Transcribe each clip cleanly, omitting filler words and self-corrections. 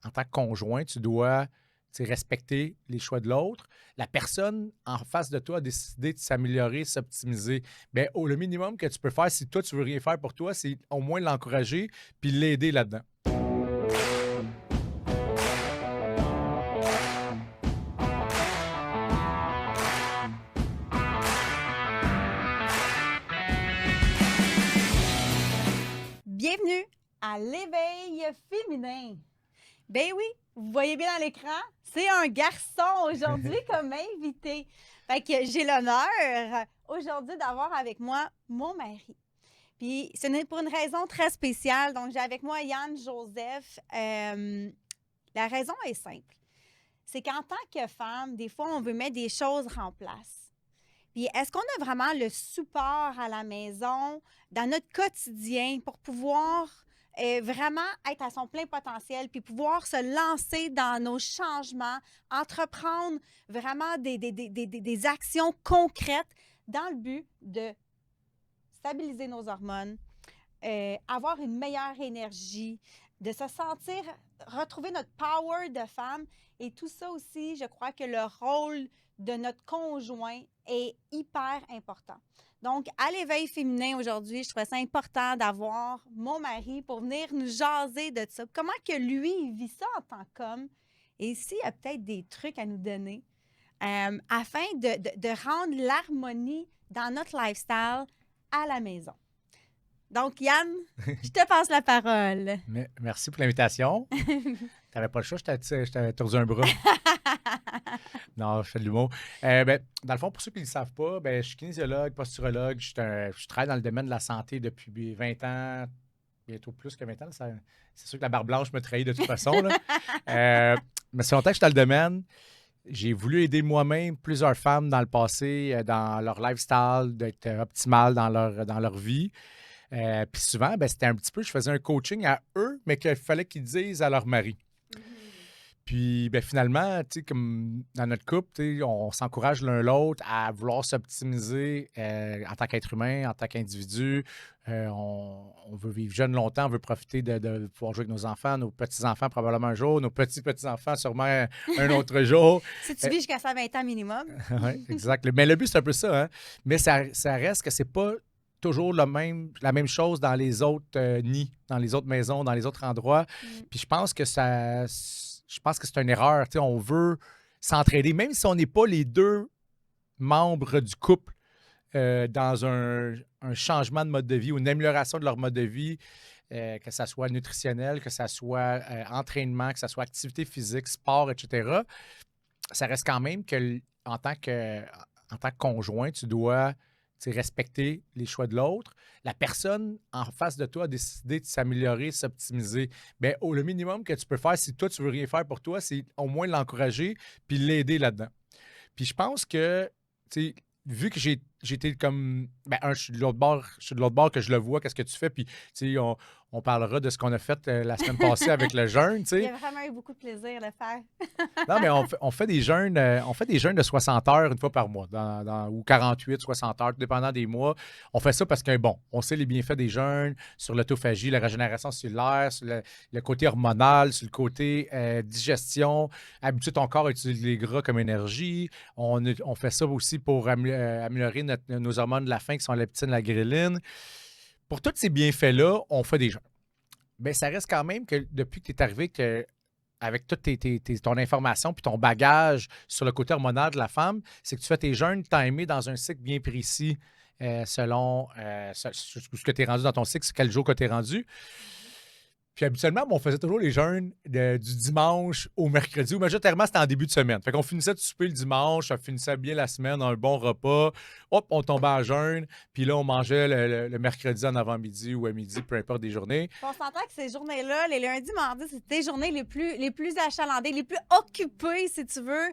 en tant que conjoint, tu dois respecter les choix de l'autre. La personne en face de toi a décidé de s'améliorer, s'optimiser. Bien, le minimum que tu peux faire, si toi, tu veux rien faire pour toi, c'est au moins l'encourager puis l'aider là-dedans. Bienvenue à l'éveil féminin. Ben oui, vous voyez bien dans l'écran, c'est un garçon aujourd'hui comme invité. Fait que j'ai l'honneur aujourd'hui d'avoir avec moi mon mari. Puis c'est pour une raison très spéciale. Donc j'ai avec moi Yann Joseph. La raison est simple. C'est qu'en tant que femme, des fois, on veut mettre des choses en place. Puis est-ce qu'on a vraiment le support à la maison, dans notre quotidien, pour pouvoir vraiment être à son plein potentiel, puis pouvoir se lancer dans nos changements, entreprendre vraiment des actions concrètes dans le but de stabiliser nos hormones, avoir une meilleure énergie, de se sentir, retrouver notre power de femme. Et tout ça aussi, je crois que le rôle de notre conjoint est hyper important. Donc, à l'éveil féminin aujourd'hui, je trouvais ça important d'avoir mon mari pour venir nous jaser de ça. Comment que lui, il vit ça en tant qu'homme et s'il y a peut-être des trucs à nous donner afin de rendre l'harmonie dans notre lifestyle à la maison. Donc, Yann, je te passe la parole. Merci pour l'invitation. Tu n'avais pas le choix, je t'avais tordu un bras. Non, je fais de l'humour. Dans le fond, pour ceux qui ne le savent pas, je suis kinésiologue, posturologue. Je travaille dans le domaine de la santé depuis 20 ans, bientôt plus que 20 ans. C'est sûr que la barbe blanche me trahit de toute façon. Là. Mais c'est longtemps que je suis dans le domaine. J'ai voulu aider moi-même plusieurs femmes dans le passé, dans leur lifestyle, d'être optimales dans leur vie. Puis souvent, c'était un petit peu, je faisais un coaching à eux, mais qu'il fallait qu'ils disent à leur mari. Puis finalement, comme dans notre couple, on s'encourage l'un l'autre à vouloir s'optimiser en tant qu'être humain, en tant qu'individu. On veut vivre jeune longtemps, on veut profiter de pouvoir jouer avec nos enfants, nos petits-enfants probablement un jour, nos petits-petits-enfants sûrement un autre jour. Si tu vis jusqu'à 120 ans minimum. Oui, exact. Mais le but, c'est un peu ça. Hein? Mais ça reste que c'est pas toujours la même chose dans les autres nids, dans les autres maisons, dans les autres endroits. Puis je pense que c'est une erreur. On veut s'entraider, même si on n'est pas les deux membres du couple dans un changement de mode de vie ou une amélioration de leur mode de vie, que ça soit nutritionnel, que ça soit entraînement, que ça soit activité physique, sport, etc. Ça reste quand même que en tant que conjoint, tu dois respecter les choix de l'autre. La personne en face de toi a décidé de s'améliorer, s'optimiser. Bien, le minimum que tu peux faire, si toi, tu veux rien faire pour toi, c'est au moins l'encourager puis l'aider là-dedans. Puis je pense que, vu que j'ai été comme... je suis de l'autre bord que je le vois, qu'est-ce que tu fais, puis on parlera de ce qu'on a fait la semaine passée avec le jeûne, Il y a vraiment eu beaucoup de plaisir de le faire. Non, mais on fait des jeûnes de 60 heures une fois par mois, ou 48, 60 heures, tout dépendant des mois. On fait ça parce que, on sait les bienfaits des jeûnes sur l'autophagie, la régénération cellulaire, sur le côté hormonal, sur le côté digestion, habituer ton corps à utiliser les gras comme énergie. On fait ça aussi pour améliorer nos hormones de la faim, qui sont la leptine, la ghrelin. Pour tous ces bienfaits-là, on fait des jeûnes. Mais ça reste quand même que depuis que tu es arrivé avec toute ton information puis ton bagage sur le côté hormonal de la femme, c'est que tu fais tes jeûnes timés dans un cycle bien précis selon ce que tu es rendu dans ton cycle, quel jour que tu es rendu. Puis habituellement, on faisait toujours les jeûnes du dimanche au mercredi, ou majoritairement, c'était en début de semaine. Fait qu'on finissait de souper le dimanche, on finissait bien la semaine, un bon repas. Hop, on tombait en jeûne, puis là, on mangeait le mercredi en avant-midi ou à midi, peu importe des journées. On s'entend que ces journées-là, les lundis, mardis, c'est tes journées les plus achalandées, les plus occupées, si tu veux.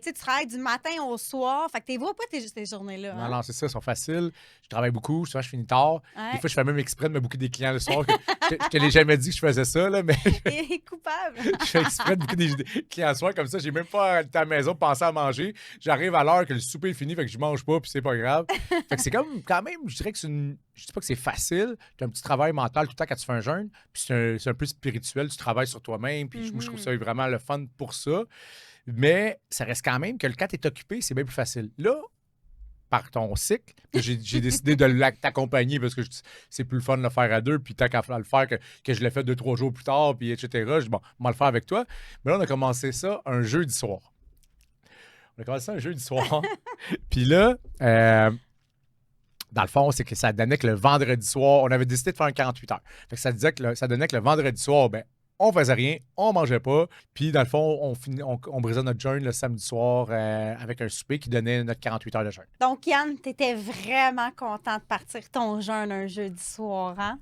Tu travailles du matin au soir. Fait que tu ne vois pas tes journées-là. Non, c'est ça, elles sont faciles. Je travaille beaucoup, souvent, je finis tard. Ouais. Des fois, je fais même exprès de me booker des clients le soir que je ne te l'ai jamais jamais dit que je faisais ça, là, mais Il est coupable. je fais exprès de booker des clients le soir comme ça. J'ai même pas été à la maison penser à manger. J'arrive à l'heure que le souper est fini, fait que je mange pas, puis c'est pas grave. Fait que c'est comme, quand même, je dirais que c'est une. Je dis pas que c'est facile. Tu as un petit travail mental tout le temps quand tu fais un jeûne, puis c'est un peu spirituel. Tu travailles sur toi-même, puis moi, je trouve ça vraiment le fun pour ça. Mais ça reste quand même que quand tu es occupé, c'est bien plus facile. Là, par ton cycle. J'ai décidé de t'accompagner parce que c'est plus le fun de le faire à deux. Puis tant qu'à le faire, que je l'ai fait 2, 3 jours plus tard, puis etc. Je dis, bon, on va le faire avec toi. Mais là, on a commencé ça un jeudi soir. On a commencé ça un jeudi soir. Puis là, dans le fond, c'est que ça donnait que le vendredi soir, on avait décidé de faire un 48 heures. Fait que ça donnait que le vendredi soir, ben, on faisait rien, on mangeait pas. Puis, dans le fond, on brisait notre jeûne le samedi soir avec un souper qui donnait notre 48 heures de jeûne. Donc, Yann, tu étais vraiment content de partir ton jeûne un jeudi soir, hein?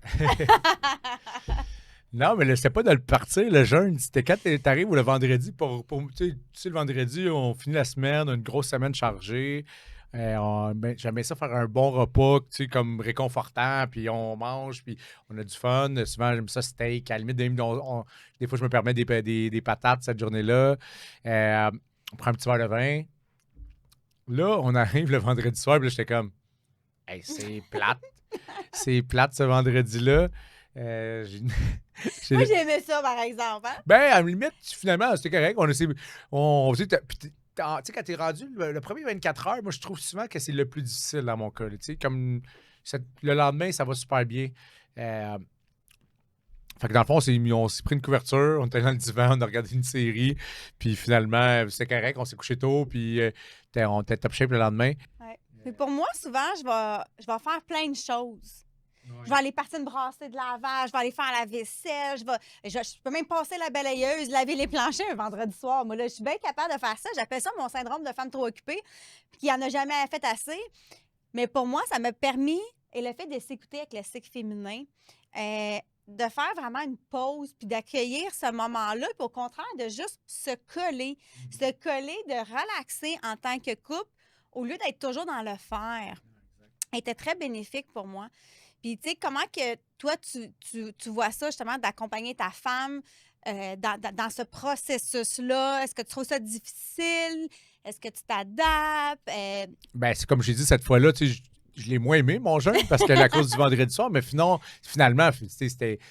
Non, mais c'était pas de le partir, le jeûne. C'était quand t'arrives le vendredi tu sais, le vendredi, on finit la semaine, une grosse semaine chargée. J'aimais ça faire un bon repas, tu sais, comme réconfortant, puis on mange, puis on a du fun. Souvent, j'aime ça steak. À la limite, des fois, je me permets des patates cette journée-là. On prend un petit verre de vin. Là, on arrive le vendredi soir, puis là, j'étais comme, hey, c'est plate. C'est plate ce vendredi-là. Moi, j'aimais ça, par exemple. Hein? Ben, à la limite, finalement, c'était correct. Tu sais, quand t'es rendu le premier 24 heures, moi, je trouve souvent que c'est le plus difficile dans mon cas. Tu sais, comme le lendemain, ça va super bien. Fait que dans le fond, on s'est pris une couverture, on était dans le divan, on a regardé une série, puis finalement, c'était correct, on s'est couché tôt, puis on était top shape le lendemain. Ouais. Mais pour moi, souvent, je vais faire plein de choses. Ouais. Je vais aller partir une brassée de lavage, je vais aller faire la vaisselle, je peux même passer la balayeuse, laver les planchers un vendredi soir. Moi, là, je suis bien capable de faire ça. J'appelle ça mon syndrome de femme trop occupée, puis qui n'en a jamais fait assez. Mais pour moi, ça m'a permis, et le fait de s'écouter avec le cycle féminin, de faire vraiment une pause, puis d'accueillir ce moment-là, puis au contraire, de juste se coller, de relaxer en tant que couple, au lieu d'être toujours dans le faire. Elle était très bénéfique pour moi. Puis, tu sais, comment que toi, tu vois ça, justement, d'accompagner ta femme dans ce processus-là? Est-ce que tu trouves ça difficile? Est-ce que tu t'adaptes? Ben, c'est comme j'ai dit cette fois-là, tu sais, je l'ai moins aimé, mon jeûne, parce que la cause du vendredi soir, mais finalement,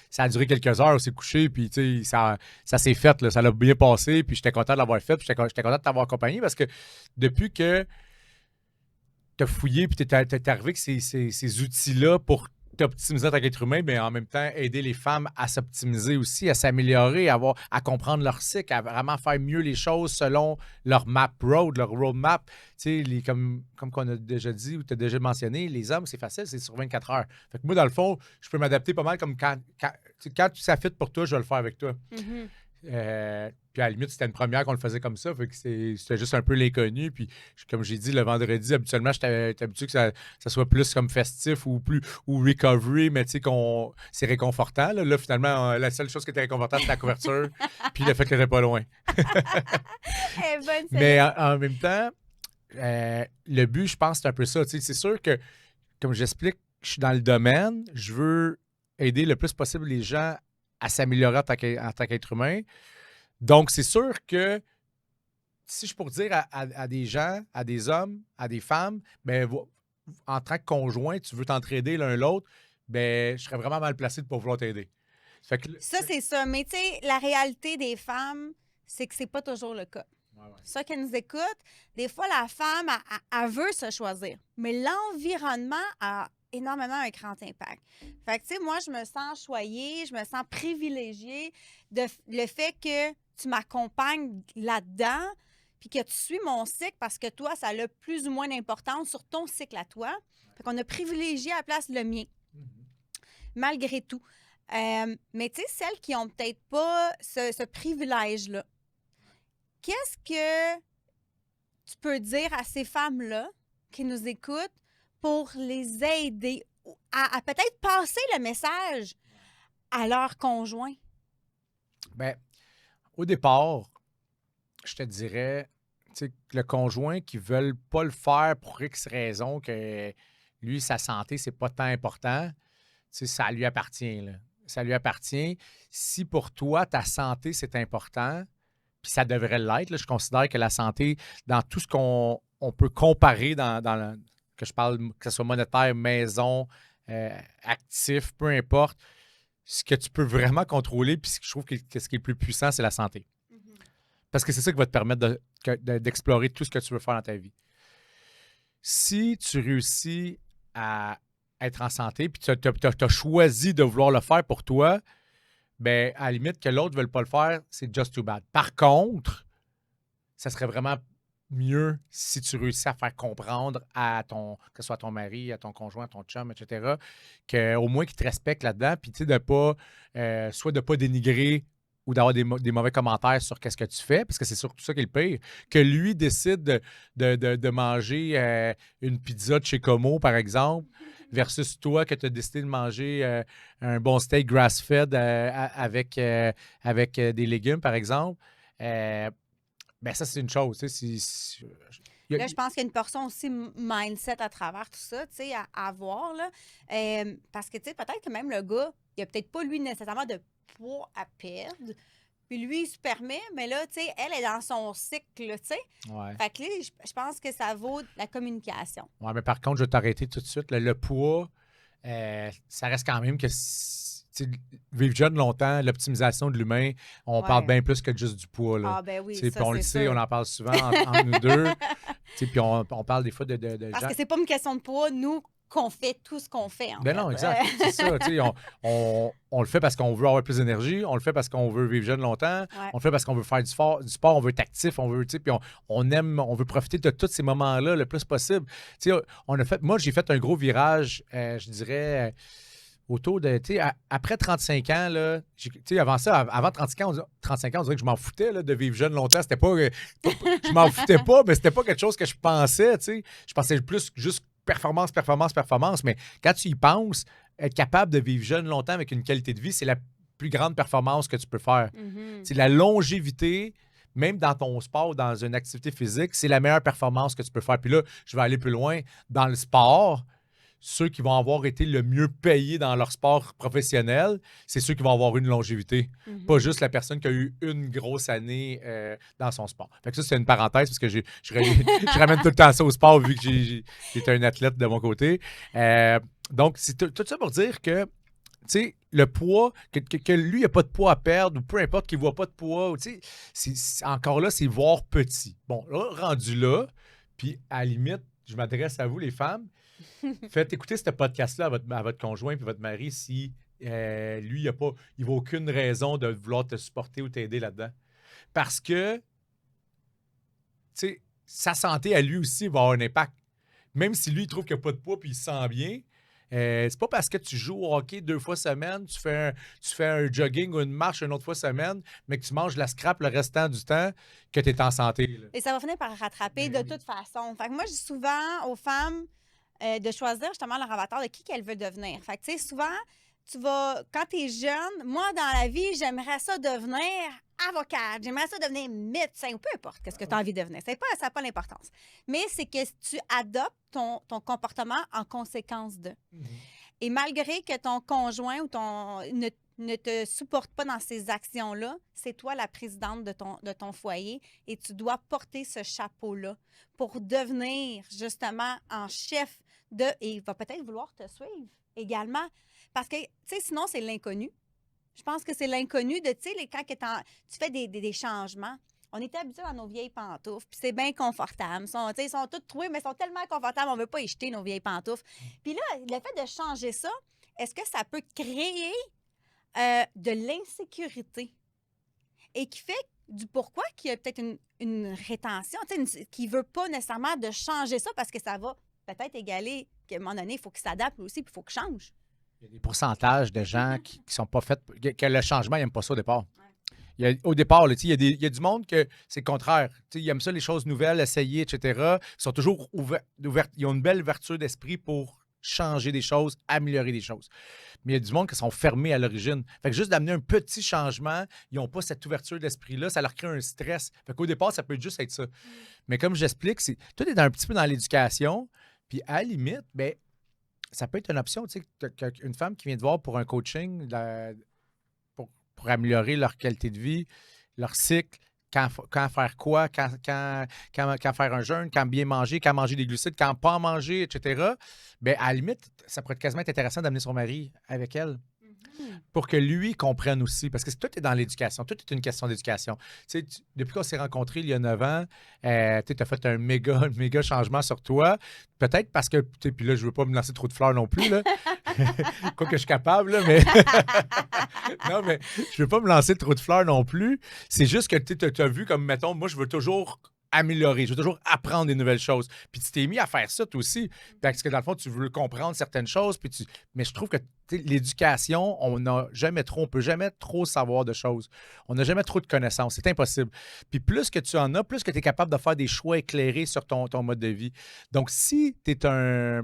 ça a duré quelques heures, on s'est couché, puis ça s'est fait, là, ça l'a bien passé, puis j'étais content de l'avoir fait, puis j'étais content de t'avoir accompagné, parce que depuis que tu as fouillé, puis tu es arrivé avec ces outils-là pour t'optimiser en tant qu'être humain, mais en même temps, aider les femmes à s'optimiser aussi, à s'améliorer, à comprendre leur cycle, à vraiment faire mieux les choses selon leur leur roadmap. Tu sais, comme on a déjà dit ou tu as déjà mentionné, les hommes, c'est facile, c'est sur 24 heures. Fait que moi, dans le fond, je peux m'adapter pas mal comme quand ça fit pour toi, je vais le faire avec toi. Mm-hmm. Puis à la limite, c'était une première qu'on le faisait comme ça. Fait que c'était juste un peu l'inconnu. Puis comme j'ai dit, le vendredi, habituellement, j'étais habitué que ça soit plus comme festif ou recovery, mais tu sais, c'est réconfortant. Là, finalement, la seule chose qui était réconfortante, c'était la couverture. Puis le fait qu'elle était pas loin. Mais en même temps, le but, je pense, c'est un peu ça. Tu sais, c'est sûr que, comme j'explique, je suis dans le domaine, je veux aider le plus possible les gens à s'améliorer en tant qu'être humain. Donc, c'est sûr que si je pourrais dire à des gens, à des hommes, à des femmes, ben, en tant que conjoint, tu veux t'entraider l'un l'autre, ben, je serais vraiment mal placé pour vouloir t'aider. Ça, c'est ça. Mais tu sais, la réalité des femmes, c'est que c'est pas toujours le cas. Ouais. Ça qu'elle nous écoute, des fois, la femme, elle veut se choisir. Mais l'environnement a énormément un grand impact. Fait que, tu sais, moi, je me sens choyée, je me sens privilégiée de le fait que tu m'accompagnes là-dedans, puis que tu suis mon cycle parce que toi, ça a plus ou moins d'importance sur ton cycle à toi. Fait qu'on a privilégié à la place le mien, malgré tout. Mais tu sais, celles qui n'ont peut-être pas ce privilège-là, qu'est-ce que tu peux dire à ces femmes-là qui nous écoutent pour les aider à peut-être passer le message à leur conjoint? Bien, au départ, je te dirais, tu sais, le conjoint qui ne veut pas le faire pour X raison, que lui, sa santé, c'est pas tant important, tu sais, ça lui appartient, là. ça lui appartient. Si pour toi, ta santé, c'est important, puis ça devrait l'être, là, je considère que la santé, dans tout ce qu'on peut comparer que je parle, que ce soit monétaire, maison, actif, peu importe, ce que tu peux vraiment contrôler, puis je trouve que ce qui est le plus puissant, c'est la santé. Parce que c'est ça qui va te permettre d'explorer tout ce que tu veux faire dans ta vie. Si tu réussis à être en santé, puis tu as choisi de vouloir le faire pour toi, ben à la limite que l'autre ne veuille pas le faire, c'est just too bad. Par contre, ça serait vraiment mieux si tu réussis à faire comprendre que ce soit à ton mari, à ton conjoint, à ton chum, etc., qu'au moins qu'il te respecte là-dedans, puis tu sais, de pas, soit de ne pas dénigrer ou d'avoir des mauvais commentaires sur qu'est-ce que tu fais, parce que c'est surtout ça qui est le pire, que lui décide de manger une pizza de chez Como, par exemple, versus toi que tu as décidé de manger un bon steak grass-fed avec des légumes, par exemple. Ben ça, c'est une chose. Tu sais, Là, je pense qu'il y a une portion aussi mindset à travers tout ça, tu sais, à avoir, là. Parce que, tu sais, peut-être que même le gars, il a peut-être pas, lui, nécessairement de poids à perdre. Puis lui, il se permet, mais là, tu sais, elle est dans son cycle, tu sais. Ouais. Fait que là, je pense que ça vaut la communication. Ouais, mais par contre, je vais t'arrêter tout de suite. Le poids, ça reste quand même que vivre jeune longtemps, l'optimisation de l'humain, on parle bien plus que juste du poids. Là. Ah, ben oui, ça, puis on le sait, sûr. on en parle souvent entre nous deux. Puis on parle des fois de Parce gens. que c'est pas une question de poids, nous, qu'on fait tout ce qu'on fait. Ben non, exact. C'est ça. On le fait parce qu'on veut avoir plus d'énergie, on le fait parce qu'on veut vivre jeune longtemps, on le fait parce qu'on veut faire du sport, on veut être actif, on veut, puis on veut profiter de tous ces moments-là le plus possible. Moi, j'ai fait un gros virage, je dirais, autour de, après 35 ans, là, avant ça, avant 35 ans, on dirait que je m'en foutais là, de vivre jeune longtemps. C'était pas, je m'en foutais pas, mais c'était pas quelque chose que je pensais, Je pensais plus juste performance. Mais quand tu y penses, être capable de vivre jeune longtemps avec une qualité de vie, c'est la plus grande performance que tu peux faire. C'est la longévité, même dans ton sport, dans une activité physique, c'est la meilleure performance que tu peux faire. Puis là, je vais aller plus loin. Dans le sport, ceux qui vont avoir été le mieux payés dans leur sport professionnel, c'est ceux qui vont avoir une longévité. Pas juste la personne qui a eu une grosse année dans son sport. Fait que ça, c'est une parenthèse parce que je ramène tout le temps ça au sport vu que j'étais un athlète de mon côté. Donc, c'est tout ça pour dire que le poids, que lui, il n'a pas de poids à perdre, ou peu importe qu'il ne voit pas de poids, encore là, c'est voir petit. Bon, là, rendu là, puis à la limite, je m'adresse à vous, les femmes, faites écouter ce podcast-là à votre conjoint et votre mari si lui, il ne voit aucune raison de vouloir te supporter ou t'aider là-dedans. Parce que, sa santé à lui aussi va avoir un impact. Même si lui, il trouve qu'il n'y a pas de poids puis il se sent bien, c'est pas parce que tu joues au hockey 2 fois semaine, tu fais un jogging ou une marche une autre fois semaine, mais que tu manges la scrap le restant du temps que tu es en santé. Là. Et ça va finir par rattraper de toute façon. Fait que moi, je dis souvent aux femmes de choisir justement leur avatar de qui qu'elles veulent devenir. Fait que, tu sais, souvent, quand tu es jeune, moi, dans la vie, j'aimerais ça devenir avocate, j'aimerais ça devenir médecin, ou peu importe qu'est-ce que tu as envie de devenir. Ça n'a pas l'importance. Mais c'est que tu adoptes ton comportement en conséquence de. Et malgré que ton conjoint ou ne te supporte pas dans ces actions-là, c'est toi la présidente de ton foyer et tu dois porter ce chapeau-là pour devenir justement en chef et il va peut-être vouloir te suivre également. Parce que, tu sais, sinon, c'est l'inconnu. Je pense que c'est l'inconnu de, tu sais, quand tu fais des changements. On était habitués dans nos vieilles pantoufles, puis c'est bien confortable. Ils sont toutes trouées, mais ils sont tellement confortables, on ne veut pas y jeter nos vieilles pantoufles. Puis là, le fait de changer ça, est-ce que ça peut créer de l'insécurité? Et qui fait du pourquoi qu'il y a peut-être une rétention, qui ne veut pas nécessairement de changer ça parce que ça va peut-être égaler qu'à un moment donné, il faut qu'il s'adapte aussi, puis il faut qu'il change. Il y a des pourcentages de gens qui sont pas faits, que le changement, ils n'aiment pas ça au départ. Au départ, là, il y a du monde que c'est le contraire. Ils aiment ça, les choses nouvelles, essayer, etc. Ils sont toujours ouverts. Ils ont une belle ouverture d'esprit pour changer des choses, améliorer des choses. Mais il y a du monde qui sont fermés à l'origine. Fait que juste d'amener un petit changement, ils n'ont pas cette ouverture d'esprit-là, ça leur crée un stress. Fait qu'au départ, ça peut juste être ça. Mais comme j'explique, tout est un petit peu dans l'éducation. Puis à la limite, ben, ça peut être une option, tu sais, une femme qui vient te voir pour un coaching, pour améliorer leur qualité de vie, leur cycle, quand faire quoi, quand faire un jeûne, quand bien manger, quand manger des glucides, quand pas en manger, etc. Bien, à la limite, ça pourrait quasiment être intéressant d'amener son mari avec elle Mhm. pour que lui comprenne aussi. Parce que tout est dans l'éducation. Tout est une question d'éducation. Tu sais, depuis qu'on s'est rencontrés il y a 9 ans, tu as fait un méga changement sur toi. Peut-être parce que, tu sais, puis là, je veux pas me lancer trop de fleurs non plus, là. Quoi que je suis capable, là, mais non, mais je veux pas me lancer trop de fleurs non plus. C'est juste que tu as vu comme, mettons, moi, je veux toujours améliorer, je veux toujours apprendre des nouvelles choses. Puis tu t'es mis à faire ça, toi aussi. Parce que dans le fond, tu veux comprendre certaines choses. Mais je trouve que l'éducation, on peut jamais trop savoir de choses. On n'a jamais trop de connaissances. C'est impossible. Puis plus que tu en as, plus que tu es capable de faire des choix éclairés sur ton mode de vie. Donc, si tu es un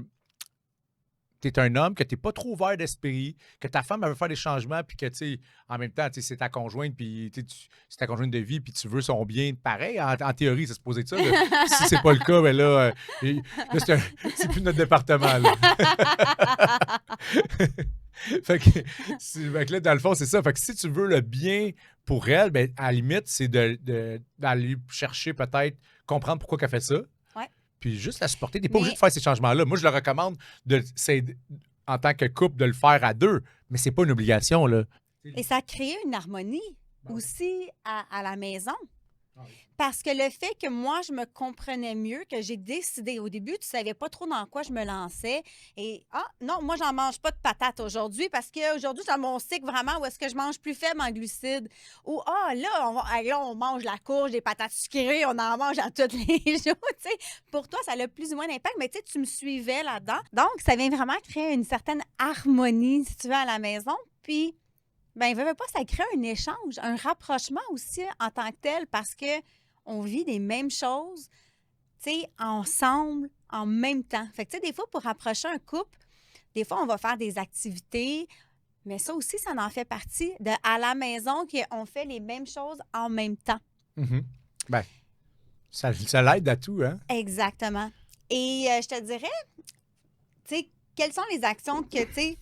homme, que tu n'es pas trop ouvert d'esprit, que ta femme elle veut faire des changements, puis que, tu sais, en même temps, tu sais, c'est ta conjointe, puis c'est ta conjointe de vie, puis tu veux son bien, pareil, en théorie, c'est supposé être ça. Là. Si c'est pas le cas, ben là, là, c'est plus notre département. Là. fait que là, dans le fond, c'est ça. Fait que si tu veux le bien pour elle, ben, à la limite, c'est d'aller chercher peut-être, comprendre pourquoi elle fait ça, Ouais. puis juste la supporter. Tu n'es pas obligé Mais de faire ces changements-là. Moi, je le recommande en tant que couple de le faire à deux, mais c'est pas une obligation. Là. et ça crée une harmonie Ben oui. aussi à la maison. Ah oui. Parce que le fait que moi, je me comprenais mieux, que j'ai décidé, au début, tu savais pas trop dans quoi je me lançais. Et, non, moi, j'en mange pas de patates aujourd'hui parce qu'aujourd'hui, c'est dans mon cycle vraiment où est-ce que je mange plus faible en glucides. Ou, là, on mange la courge, des patates sucrées, on en mange à tous les jours. Tu sais. Pour toi, ça a plus ou moins d'impact, mais tu sais, tu me suivais là-dedans. Donc, ça vient vraiment créer une certaine harmonie, si tu veux, à la maison. Puis, ben, veut pas, ça crée un échange, un rapprochement aussi en tant que tel parce que on vit les mêmes choses, tu sais, ensemble, en même temps. Fait que, tu sais, des fois, pour rapprocher un couple, des fois, on va faire des activités, mais ça aussi, ça en fait partie de à la maison qu'on fait les mêmes choses en même temps. Mhm. Ben, ça l'aide à tout, hein? Exactement. Et je te dirais, tu sais, quelles sont les actions que, tu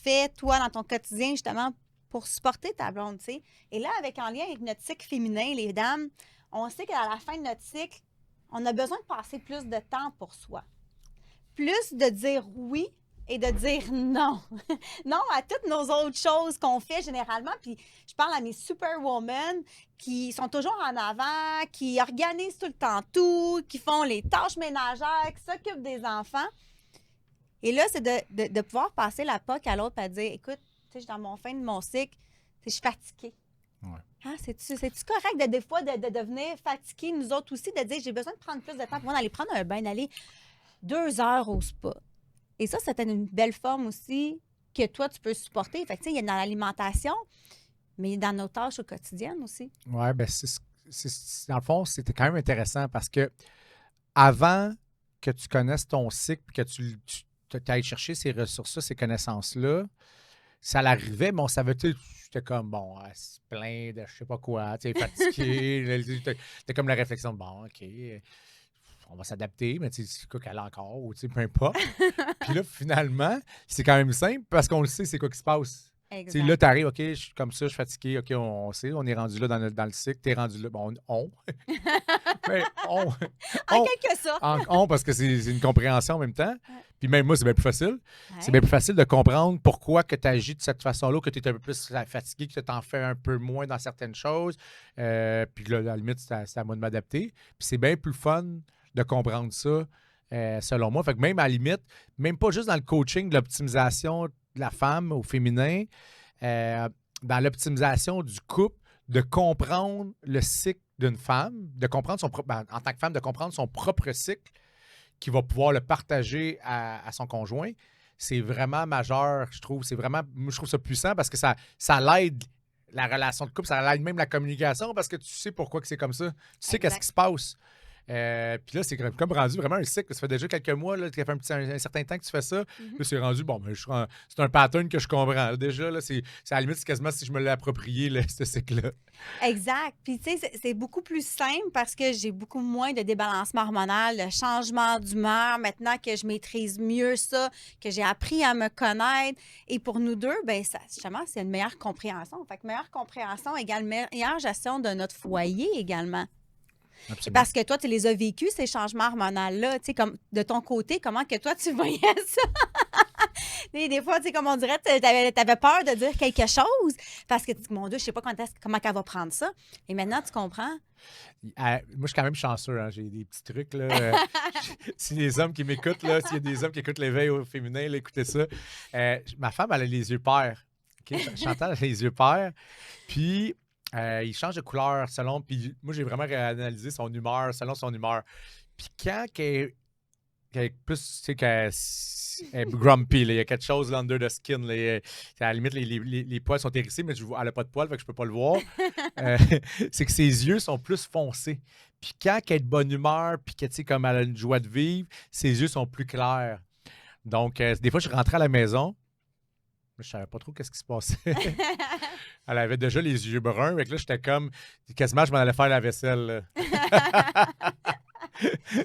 fais, toi, dans ton quotidien, justement, pour supporter ta blonde, tu sais? Et là, en lien avec notre cycle féminin, les dames, on sait qu'à la fin de notre cycle, on a besoin de passer plus de temps pour soi. Plus de dire oui et de dire non. Non à toutes nos autres choses qu'on fait généralement. Puis je parle à mes superwomen qui sont toujours en avant, qui organisent tout le temps tout, qui font les tâches ménagères, qui s'occupent des enfants. Et là, c'est de pouvoir passer la POC à l'autre et dire, écoute, tu sais, je suis dans mon fin de mon cycle, je suis fatiguée. Ouais. Ah, c'est-tu correct des fois de devenir fatigué, nous autres aussi, de dire j'ai besoin de prendre plus de temps pour moi d'aller prendre un bain, d'aller 2 heures au spa. Et ça, c'était une belle forme aussi que toi, tu peux supporter. Fait que, tu sais, il y a dans l'alimentation, mais dans nos tâches au quotidien aussi. Ouais, ben, dans le fond, c'était quand même intéressant parce que avant que tu connaisses ton cycle et que tu ailles chercher ces ressources-là, ces connaissances-là, ça l'arrivait, mais on savait, tu sais, j'étais comme, bon, elle se plaint de je sais pas quoi, tu sais, fatigué. C'était comme la réflexion de, bon, OK, on va s'adapter, mais tu sais, c'est quoi qu'elle a encore, ou tu sais, peu importe. Puis là, finalement, c'est quand même simple parce qu'on le sait, c'est quoi qui se passe. Tu sais, là, Exact. tu arrives, OK, je suis comme ça, je suis fatigué, OK, on sait, on est rendu là dans le cycle, t'es rendu là, bon, mais En on, quelque sorte. parce que c'est une compréhension en même temps. Ouais. Puis même moi, c'est bien plus facile. C'est Ouais. bien plus facile de comprendre pourquoi que tu agis de cette façon-là, que tu es un peu plus fatigué, que tu t'en fais un peu moins dans certaines choses. Puis là, à la limite, c'est à moi de m'adapter. Puis c'est bien plus fun de comprendre ça, selon moi. Fait que même à la limite, même pas juste dans le coaching de l'optimisation de la femme au féminin, dans l'optimisation du couple, de comprendre le cycle d'une femme, de comprendre en tant que femme, de comprendre son propre cycle, qui va pouvoir le partager à son conjoint, c'est vraiment majeur, je trouve. Moi, je trouve ça puissant parce que ça l'aide la relation de couple, ça l'aide même la communication parce que tu sais pourquoi que c'est comme ça. Tu sais qu'est-ce Exact. qui se passe. Puis là, c'est comme rendu vraiment un cycle. Ça fait déjà quelques mois, là, ça fait un certain temps que tu fais ça. Là, c'est rendu, bon, ben, c'est un pattern que je comprends. Là, déjà, là, c'est à la limite, c'est quasiment si je me l'ai approprié, là, ce cycle-là. Exact. Puis, tu sais, c'est beaucoup plus simple parce que j'ai beaucoup moins de débalancement hormonal, de changement d'humeur. Maintenant que je maîtrise mieux ça, que j'ai appris à me connaître. Et pour nous deux, ben ça, justement, c'est une meilleure compréhension. Fait que meilleure compréhension égale meilleure gestion de notre foyer également. Absolument. Parce que toi, tu les as vécus, ces changements hormonaux-là. Tu sais, comme de ton côté, comment que toi, tu voyais ça? Des fois, tu sais, comme on dirait, tu avais peur de dire quelque chose parce que, mon Dieu, je sais pas comment elle va prendre ça. Et maintenant, tu comprends? Moi, je suis quand même chanceux. Hein. J'ai des petits trucs. Là. Si les hommes qui m'écoutent, là, s'il y a des hommes qui écoutent l'éveil au féminin, là, écoutez ça. Ma femme, elle a les yeux pairs. OK? Chantal a les yeux pairs. Puis, il change de couleur selon. Puis, moi, j'ai vraiment analysé son humeur selon son humeur. Puis, quand qu'elle est plus, tu sais, qu'elle est grumpy, là, il y a quelque chose là, under the skin. Là, à la limite, les poils sont hérissés, mais elle n'a pas de poils, fait que je peux pas le voir. C'est que ses yeux sont plus foncés. Puis quand elle est de bonne humeur, puis que, tu sais, comme elle a une joie de vivre, ses yeux sont plus clairs. Donc, des fois, je rentrais à la maison, je savais pas trop qu'est-ce qui se passait. Elle avait déjà les yeux bruns, fait que là, j'étais comme, quasiment, je m'en allais faire la vaisselle.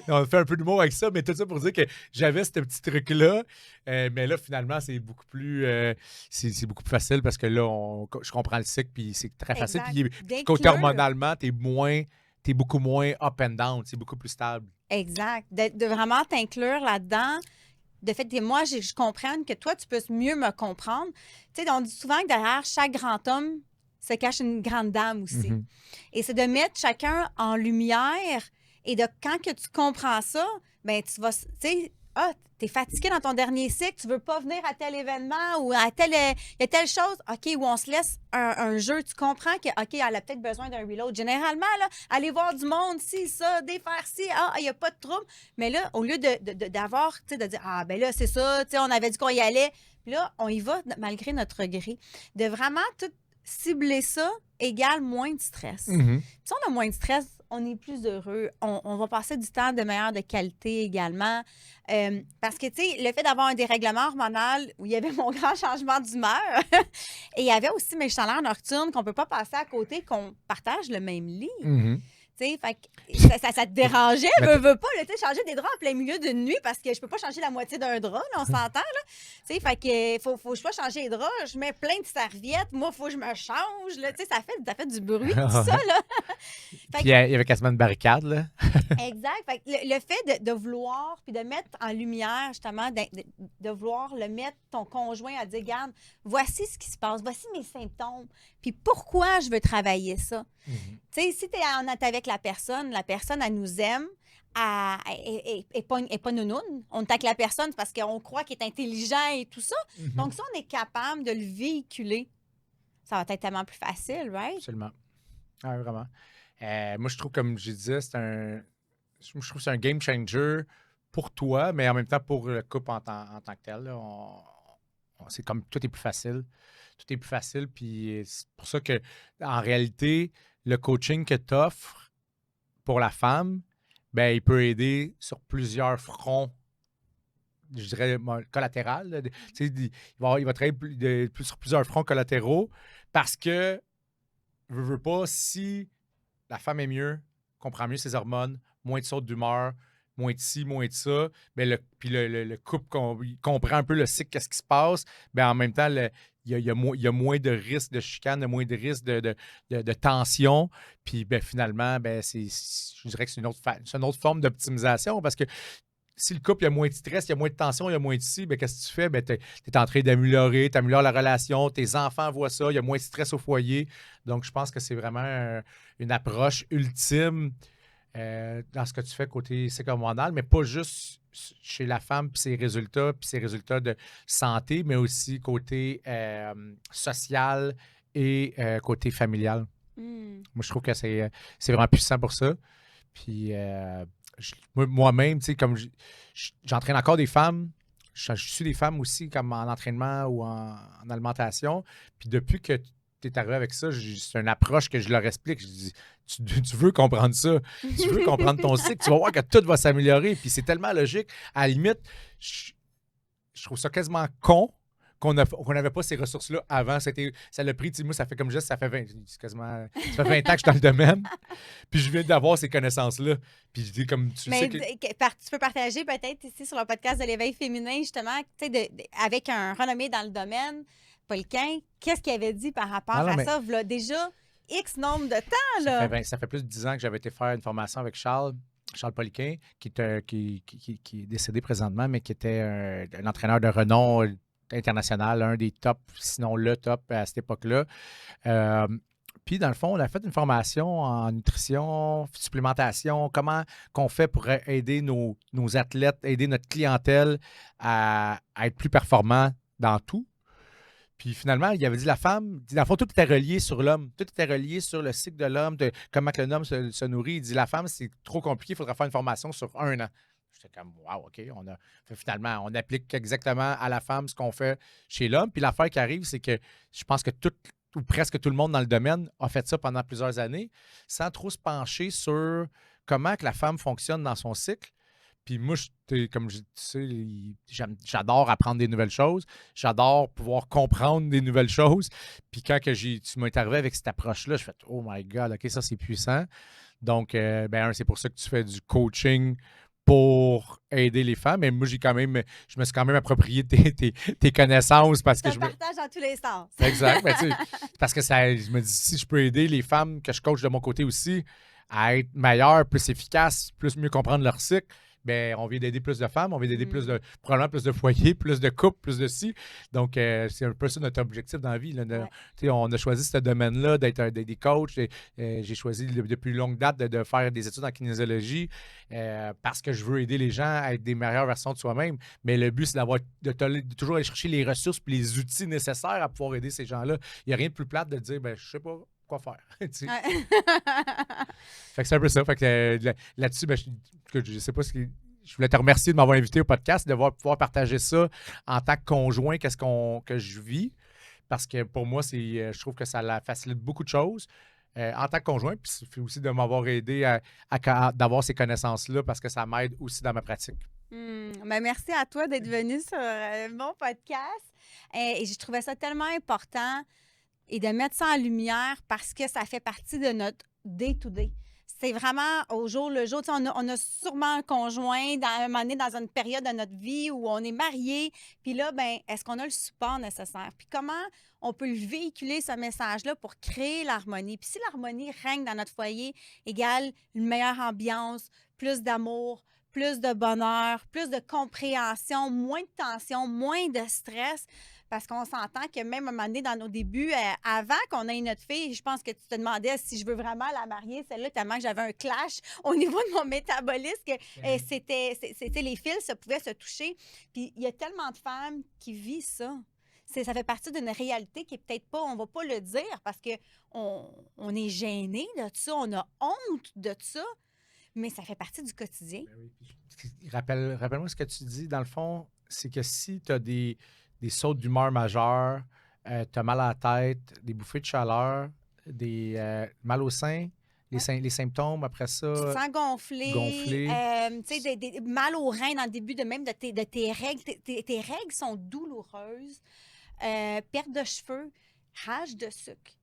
On fait un peu d'humour avec ça, mais tout ça pour dire que j'avais ce petit truc-là. Mais là, finalement, c'est beaucoup plus beaucoup plus facile parce que là, je comprends le cycle, puis c'est très facile. Puis côté hormonalement, t'es beaucoup moins up and down, c'est beaucoup plus stable. Exact. De vraiment t'inclure là-dedans. De fait, moi, je comprends que toi, tu peux mieux me comprendre. Tu sais, on dit souvent que derrière chaque grand homme se cache une grande dame aussi. Mm-hmm. Et c'est de mettre chacun en lumière. Et quand que tu comprends ça, ben tu vas, tu sais, t'es fatigué dans ton dernier cycle, tu veux pas venir à tel événement ou à il y a telle chose, OK, où on se laisse un jeu, tu comprends que, OK, elle a peut-être besoin d'un reload. Généralement, là, aller voir du monde, ci, ça, défaire ci, il n'y a pas de trouble. Mais là, au lieu d'avoir, tu sais, de dire, ben là, c'est ça, tu sais, on avait dit qu'on y allait. Puis là, on y va malgré notre gré. De vraiment tout cibler ça égale moins de stress. Mm-hmm. Si on a moins de stress, on est plus heureux. On va passer du temps de meilleure de qualité également. Parce que, tu sais, le fait d'avoir un dérèglement hormonal où il y avait mon grand changement d'humeur et il y avait aussi mes chaleurs nocturnes qu'on ne peut pas passer à côté, qu'on partage le même lit. Mm-hmm. Tu sais, fait que ça te dérangeait, veux pas, tu sais, changer des draps en plein milieu d'une nuit parce que je peux pas changer la moitié d'un drap, là, on s'entend, là. Tu sais, fait que faut que je pas changer les draps, je mets plein de serviettes, moi, faut que je me change, là, tu sais, ça fait du bruit, tout ça, là. Puis il y avait quasiment une barricade, là. Exact. Fait que le fait de vouloir, puis de mettre en lumière, justement, de vouloir le mettre ton conjoint à dire, regarde, voici ce qui se passe, voici mes symptômes, puis pourquoi je veux travailler ça. Mm-hmm. Tu sais, si tu es avec la personne, elle nous aime, elle n'est pas nounoune. On est avec la personne parce qu'on croit qu'il est intelligent et tout ça. Mm-hmm. Donc, si on est capable de le véhiculer, ça va être tellement plus facile, right? Absolument. Ah, vraiment. Moi, je trouve, comme je disais, je trouve que c'est un game changer pour toi, mais en même temps pour le couple en tant que tel. Là, c'est comme tout est plus facile. Tout est plus facile. Puis c'est pour ça que, en réalité, le coaching que tu offres pour la femme, ben, il peut aider sur plusieurs fronts, je dirais, collatérales. Il va travailler sur plusieurs fronts collatéraux parce que, veux pas, si la femme est mieux, comprend mieux ses hormones, moins de sautes d'humeur, moins de ci, moins de ça, bien puis le couple comprend un peu le cycle, qu'est-ce qui se passe, bien en même temps, il y a moins de risques de chicane, moins de risques de tension. Puis ben, finalement, ben, je dirais que c'est une autre forme d'optimisation parce que si le couple, il y a moins de stress, il y a moins de tension, il y a moins de ci, bien, qu'est-ce que tu fais? Bien, tu es en train d'améliorer, tu améliores la relation, tes enfants voient ça, il y a moins de stress au foyer. Donc, je pense que c'est vraiment une approche ultime dans ce que tu fais côté cycle hormonal, mais pas juste chez la femme puis ses résultats de santé, mais aussi côté social et côté familial. Mm. Moi, je trouve que c'est vraiment puissant pour ça. Puis moi-même, tu sais, comme j'entraîne encore des femmes, je suis des femmes aussi comme en entraînement ou en alimentation. Puis depuis que tu es arrivé avec ça, c'est une approche que je leur explique. Je dis, tu veux comprendre ça, tu veux comprendre ton cycle, tu vas voir que tout va s'améliorer. Puis c'est tellement logique. À la limite, je trouve ça quasiment con qu'on n'avait pas ces ressources-là avant. Ça l'a pris, moi, ça fait comme juste, ça fait 20 ans que je suis dans le domaine. Puis je viens d'avoir ces connaissances-là. Puis je dis, comme tu Mais sais que... tu peux partager peut-être ici sur le podcast de l'éveil féminin, justement, tu sais, avec un renommé dans le domaine, Paul Quin, qu'est-ce qu'il avait dit par rapport Non, à mais ça? V'là déjà X nombre de temps, là. ça fait plus de 10 ans que j'avais été faire une formation avec Charles Poliquin, qui est décédé présentement, mais qui était un entraîneur de renom international, un des tops, sinon le top à cette époque-là. Puis, dans le fond, on a fait une formation en nutrition, supplémentation, comment qu'on fait pour aider nos athlètes, aider notre clientèle à être plus performants dans tout. Puis finalement, il avait dit la femme, dans le fond, tout était relié sur l'homme. Tout était relié sur le cycle de l'homme, de comment que l'homme se nourrit. Il dit la femme, c'est trop compliqué, il faudra faire une formation sur 1 an. J'étais comme, wow, OK. Finalement, on applique exactement à la femme ce qu'on fait chez l'homme. Puis l'affaire qui arrive, c'est que je pense que tout ou presque tout le monde dans le domaine a fait ça pendant plusieurs années sans trop se pencher sur comment que la femme fonctionne dans son cycle. Puis moi, comme tu sais, j'adore apprendre des nouvelles choses. J'adore pouvoir comprendre des nouvelles choses. Puis quand tu m'es arrivé avec cette approche-là, je fais « Oh my God, OK, ça, c'est puissant. » Donc, c'est pour ça que tu fais du coaching pour aider les femmes. Mais moi, je me suis quand même approprié tes connaissances parce que je partage dans tous les sens. Exact. Parce que je me dis, si je peux aider les femmes que je coach de mon côté aussi à être meilleures, plus efficaces, mieux comprendre leur cycle, bien, on vient d'aider plus de femmes, on vient d'aider probablement plus de foyers, plus de couples, plus de ci. Donc, c'est un peu ça notre objectif dans la vie. Là. Ouais. On a choisi ce domaine-là d'être des coachs. J'ai choisi depuis longue date de faire des études en kinésiologie parce que je veux aider les gens à être des meilleures versions de soi-même. Mais le but, c'est de toujours aller chercher les ressources et les outils nécessaires à pouvoir aider ces gens-là. Il n'y a rien de plus plate de dire, je sais pas quoi faire. Ouais. Fait que c'est un peu ça. Fait que là-dessus, je sais pas si. Je voulais te remercier de m'avoir invité au podcast, de pouvoir partager ça en tant que conjoint, que je vis. Parce que pour moi, je trouve que ça facilite beaucoup de choses en tant que conjoint. Puis aussi de m'avoir aidé d'avoir ces connaissances-là parce que ça m'aide aussi dans ma pratique. Merci à toi d'être venu sur mon podcast. Et je trouvais ça tellement important et de mettre ça en lumière parce que ça fait partie de notre day-to-day. C'est vraiment au jour le jour. On a sûrement un conjoint un moment donné dans une période de notre vie où on est marié. Puis là, est-ce qu'on a le support nécessaire? Puis comment on peut véhiculer ce message-là pour créer l'harmonie? Puis si l'harmonie règne dans notre foyer, égale une meilleure ambiance, plus d'amour, plus de bonheur, plus de compréhension, moins de tension, moins de stress. Parce qu'on s'entend que même à un moment donné, dans nos débuts, avant qu'on ait notre fille, je pense que tu te demandais si je veux vraiment la marier, celle-là, tellement que j'avais un clash au niveau de mon métabolisme, que c'était les fils pouvaient se toucher. Puis il y a tellement de femmes qui vivent ça. Ça fait partie d'une réalité qui est peut-être pas, on va pas le dire parce qu'on est gêné de ça, on a honte de ça, mais ça fait partie du quotidien. Rappelle-moi ce que tu dis. Dans le fond, c'est que si tu as des sautes d'humeur majeures, tu as mal à la tête, des bouffées de chaleur, des mal au sein, les symptômes après ça. Tu te sens gonflé. Mal aux reins dans le début de tes règles. Tes règles sont douloureuses. Perte de cheveux, rage de sucre.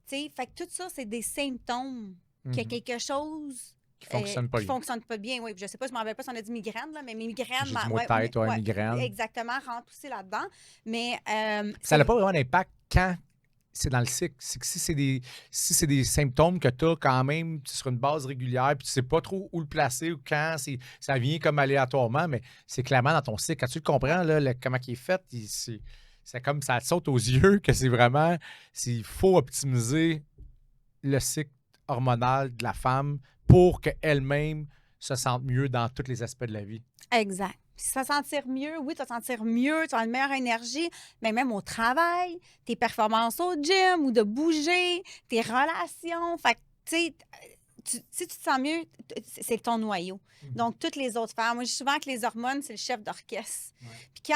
Fait que tout ça, c'est des symptômes qu'il y a quelque chose qui ne fonctionne pas bien. Oui, je ne sais pas, je ne m'en rappelle pas si on a dit migraine, là, mais mes migraines... J'ai dit mot de tête, migraine. Exactement, rentre aussi là-dedans. Mais, ça n'a pas vraiment d'impact quand c'est dans le cycle. C'est que si c'est des symptômes que tu as quand même sur une base régulière, puis tu ne sais pas trop où le placer ou quand, ça vient comme aléatoirement, mais c'est clairement dans ton cycle. Quand tu le comprends, là, comment il est fait, c'est comme ça te saute aux yeux que il faut optimiser le cycle hormonal de la femme pour qu'elle-même se sente mieux dans tous les aspects de la vie. Exact. Puis ça sentir mieux, oui, tu vas te sentir mieux, tu as une meilleure énergie, mais même au travail, tes performances au gym ou de bouger, tes relations. Fait que, si tu te sens mieux, c'est ton noyau. Donc, toutes les autres sphères. Moi, je dis souvent que les hormones, c'est le chef d'orchestre. Ouais. Puis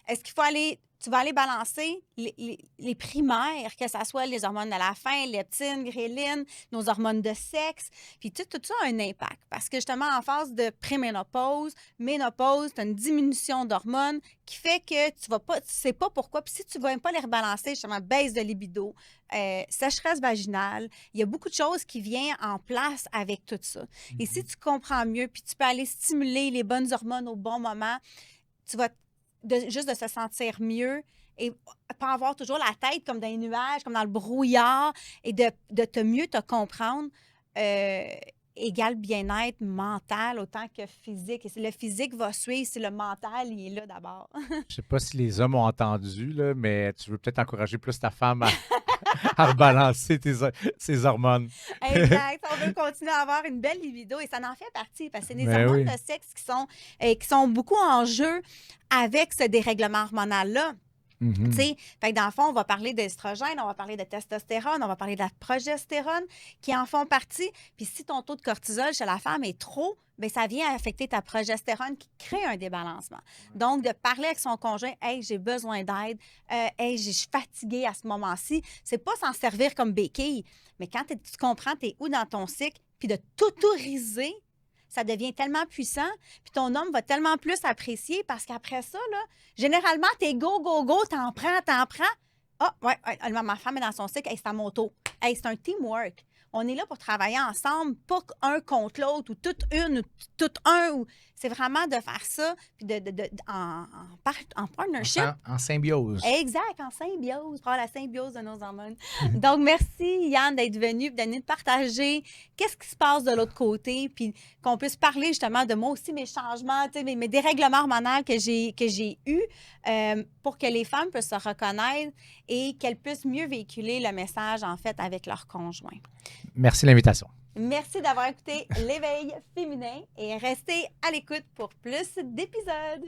est-ce qu'il faut aller tu vas aller balancer les primaires, que ce soit les hormones de la faim, leptine, ghrelin, nos hormones de sexe. Puis tout ça a un impact parce que justement, en phase de préménopause, ménopause, tu as une diminution d'hormones qui fait que tu vas pas, tu sais pas pourquoi. Puis si tu ne vas même pas les rebalancer, justement, baisse de libido, sécheresse vaginale, il y a beaucoup de choses qui viennent en place avec tout ça. Et si tu comprends mieux, puis tu peux aller stimuler les bonnes hormones au bon moment, tu vas juste de se sentir mieux et pas avoir toujours la tête comme dans les nuages, comme dans le brouillard, et de te mieux te comprendre, égale bien-être mental autant que physique. Et si le physique va suivre, si le mental, il est là d'abord. Je sais pas si les hommes ont entendu, là, mais tu veux peut-être encourager plus ta femme à rebalancer ses hormones. Exact. On veut continuer à avoir une belle libido et ça en fait partie parce que c'est des Ben hormones oui. de sexe qui sont beaucoup en jeu avec ce dérèglement hormonal-là. Mhm. Tu sais, fait que dans le fond, on va parler d'estrogène, on va parler de testostérone, on va parler de la progestérone qui en font partie. Puis si ton taux de cortisol chez la femme est trop, bien, ça vient affecter ta progestérone qui crée un débalancement. Donc, de parler avec son conjoint, hey, j'ai besoin d'aide, hey, je suis fatiguée à ce moment-ci, c'est pas s'en servir comme béquille, mais quand tu comprends, tu es où dans ton cycle, puis de t'autoriser, ça devient tellement puissant, puis ton homme va tellement plus apprécier parce qu'après ça, là, généralement, t'es go, go, go, t'en prends. Ah, ouais, ma femme est dans son cycle, hey, c'est à mon tour. Hey, c'est un teamwork. On est là pour travailler ensemble, pas un contre l'autre, ou toute une, ou tout un. C'est vraiment de faire ça, puis en partnership. En symbiose. Exact, en symbiose, pour avoir la symbiose de nos hormones. Donc, merci Yann d'être venu, de nous partager qu'est-ce qui se passe de l'autre côté, puis qu'on puisse parler justement de moi aussi, mes changements, mes dérèglements hormonaux que j'ai eus pour que les femmes puissent se reconnaître et qu'elles puissent mieux véhiculer le message, en fait, avec leur conjoint. Merci de l'invitation. Merci d'avoir écouté l'éveil féminin et restez à l'écoute pour plus d'épisodes.